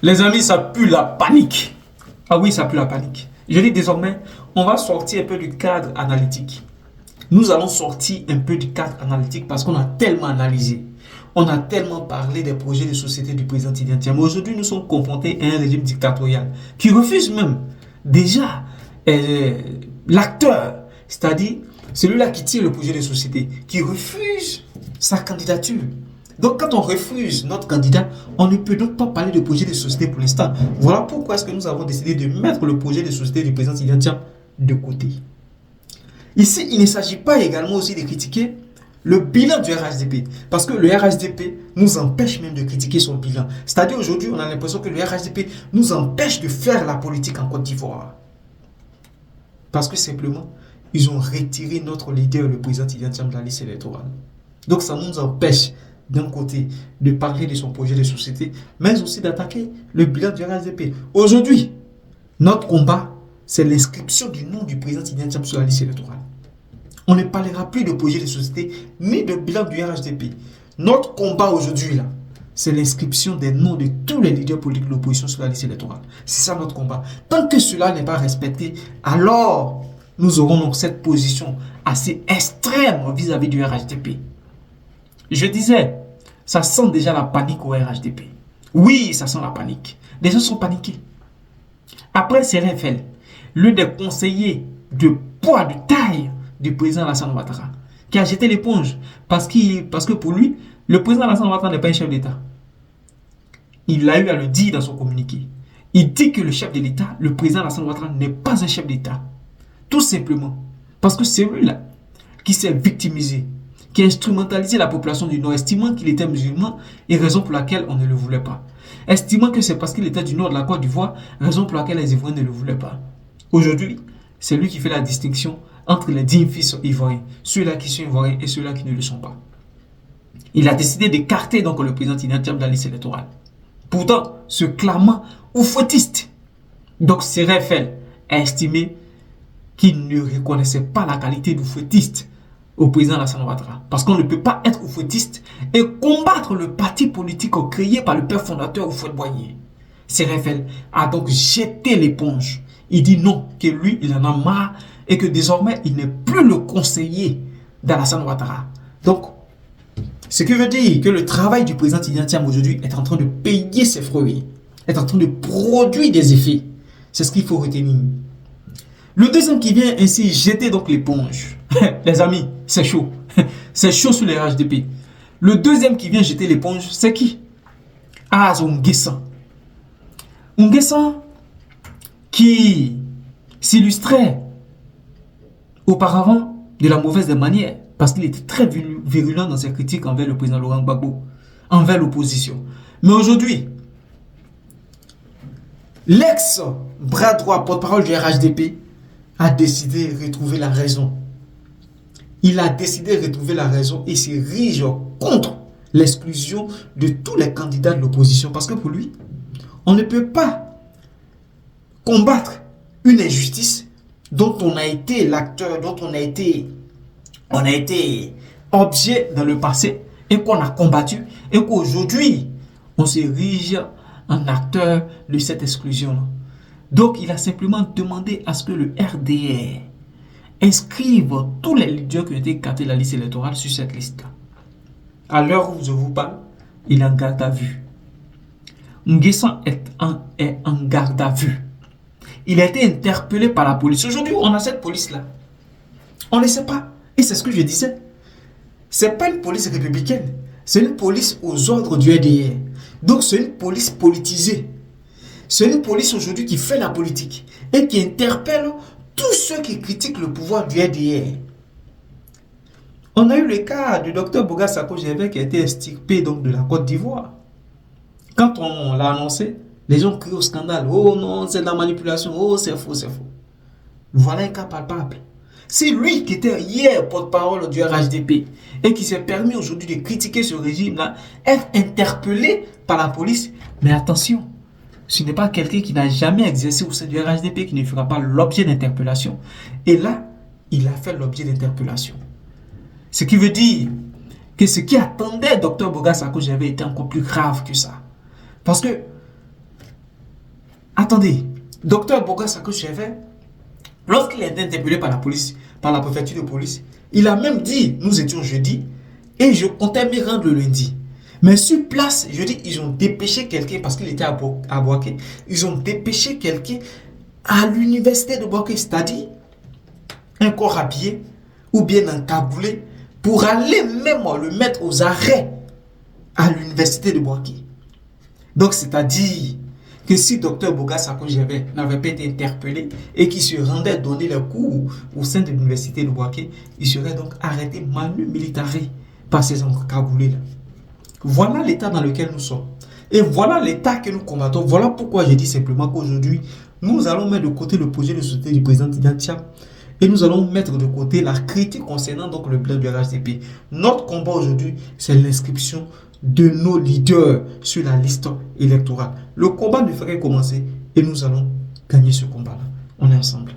Les amis, ça pue la panique. Ah oui, ça pue la panique. Je dis désormais, on va sortir un peu du cadre analytique. Nous allons sortir un peu du cadre analytique parce qu'on a tellement analysé. On a tellement parlé des projets de société du président Tidjane Thiam. Aujourd'hui, nous sommes confrontés à un régime dictatorial qui refuse même déjà l'acteur, c'est-à-dire celui-là qui tire le projet de société, qui refuse sa candidature. Donc quand on refuse notre candidat, on ne peut donc pas parler de projet de société pour l'instant. Voilà pourquoi est-ce que nous avons décidé de mettre le projet de société du président Tidjane Thiam de côté. Ici, il ne s'agit pas également aussi de critiquer le bilan du RHDP. Parce que le RHDP nous empêche même de critiquer son bilan. C'est-à-dire aujourd'hui, on a l'impression que le RHDP nous empêche de faire la politique en Côte d'Ivoire. Parce que simplement, ils ont retiré notre leader, le président Tidjane Thiam, de la liste électorale. Donc ça nous empêche d'un côté de parler de son projet de société, mais aussi d'attaquer le bilan du RHDP. Aujourd'hui, notre combat, c'est l'inscription du nom du président Tidjane Thiam sur la liste électorale. On ne parlera plus de projet de société ni de bilan du RHDP. Notre combat aujourd'hui, là, c'est l'inscription des noms de tous les leaders politiques de l'opposition sur la liste électorale. C'est ça notre combat. Tant que cela n'est pas respecté, alors nous aurons donc cette position assez extrême vis-à-vis du RHDP. Je disais, ça sent déjà la panique au RHDP. Oui, ça sent la panique. Les gens sont paniqués. Après CRFL, l'un des conseillers de poids, de taille du président Alassane Ouattara, qui a jeté l'éponge parce que pour lui, le président Alassane Ouattara n'est pas un chef d'État. Il a eu à le dire dans son communiqué. Il dit que le chef de l'État, le président Alassane Ouattara, n'est pas un chef d'État. Tout simplement parce que c'est lui-là qui s'est victimisé, qui a instrumentalisé la population du Nord, estimant qu'il était musulman et raison pour laquelle on ne le voulait pas. Estimant que c'est parce qu'il était du Nord de la Côte d'Ivoire, raison pour laquelle les Ivoiriens ne le voulaient pas. Aujourd'hui, c'est lui qui fait la distinction entre les dignes fils ivoiriens, ceux-là qui sont ivoiriens et ceux-là qui ne le sont pas. Il a décidé d'écarter donc le président Tidjane Thiam de la liste électorale. Pourtant, ce clamant oufouettiste, donc CRFL, a estimé qu'il ne reconnaissait pas la qualité d'oufouettiste au président Alassane Ouattara. Parce qu'on ne peut pas être oufouettiste et combattre le parti politique créé par le père fondateur Houphouët-Boigny. CRFL a donc jeté l'éponge. Il dit non, que lui, il en a marre et que désormais, il n'est plus le conseiller d'Alassane Ouattara. Donc, ce qui veut dire que le travail du président Tidjane Thiam aujourd'hui est en train de payer ses fruits, est en train de produire des effets. C'est ce qu'il faut retenir. Le deuxième qui vient ainsi jeter donc l'éponge. Les amis, c'est chaud. C'est chaud sur les RHDP. Le deuxième qui vient jeter l'éponge, c'est qui? Ah, c'est Nguessan. Nguessan qui s'illustrait auparavant de la mauvaise des manières parce qu'il était très virulent dans ses critiques envers le président Laurent Gbagbo, envers l'opposition. Mais aujourd'hui, l'ex-bras droit porte-parole du RHDP a décidé de retrouver la raison. Il a décidé de retrouver la raison et s'érige contre l'exclusion de tous les candidats de l'opposition. Parce que pour lui, on ne peut pas combattre une injustice dont on a été l'acteur, dont on a été objet dans le passé et qu'on a combattu et qu'aujourd'hui, on s'érige en acteur de cette exclusion-là. Donc, il a simplement demandé à ce que le RDR inscrive tous les leaders qui ont été écartés de la liste électorale sur cette liste-là. À l'heure où je vous parle, il est en garde à vue. Nguessan est en garde à vue. Il a été interpellé par la police. Aujourd'hui, on a cette police-là. On ne sait pas. Et c'est ce que je disais. Ce n'est pas une police républicaine. C'est une police aux ordres du RDR. Donc, c'est une police politisée. C'est une police aujourd'hui qui fait la politique et qui interpelle tous ceux qui critiquent le pouvoir du RDR. On a eu le cas du docteur Boga Sako Gervais qui a été extirpé donc de la Côte d'Ivoire. Quand on l'a annoncé, les gens crient au scandale. Oh non, c'est de la manipulation. Oh, c'est faux, c'est faux. Voilà un cas palpable. C'est lui qui était hier porte-parole du RHDP et qui s'est permis aujourd'hui de critiquer ce régime-là, être interpellé par la police. Mais attention, ce n'est pas quelqu'un qui n'a jamais exercé au sein du RHDP qui ne fera pas l'objet d'interpellation. Et là, il a fait l'objet d'interpellation. Ce qui veut dire que ce qui attendait Dr Boga Sako Gervais était encore plus grave que ça. Parce que, attendez, docteur Boga Sakochevet, lorsqu'il a été interpellé par la police, par la préfecture de police, il a même dit, nous étions jeudi, et je comptais me rendre le lundi. Mais sur place, je dis, ils ont dépêché quelqu'un, parce qu'il était à Boaké, ils ont dépêché quelqu'un à l'université de Boaké, c'est-à-dire un corps habillé, ou bien encagoulé, pour aller même le mettre aux arrêts à l'université de Boaké. Donc, c'est-à-dire que si Dr Boga Sakochevet n'avait pas été interpellé et qu'il se rendait donner les cours au sein de l'université de Boaké, il serait donc arrêté manu militari par ces encagoulés-là. Voilà l'état dans lequel nous sommes. Et voilà l'état que nous combattons. Voilà pourquoi je dis simplement qu'aujourd'hui, nous allons mettre de côté le projet de société du président Tidjane Tcham et nous allons mettre de côté la critique concernant donc le bilan du RHDP. Notre combat aujourd'hui, c'est l'inscription de nos leaders sur la liste électorale. Le combat ne ferait commencer et nous allons gagner ce combat-là. On est ensemble.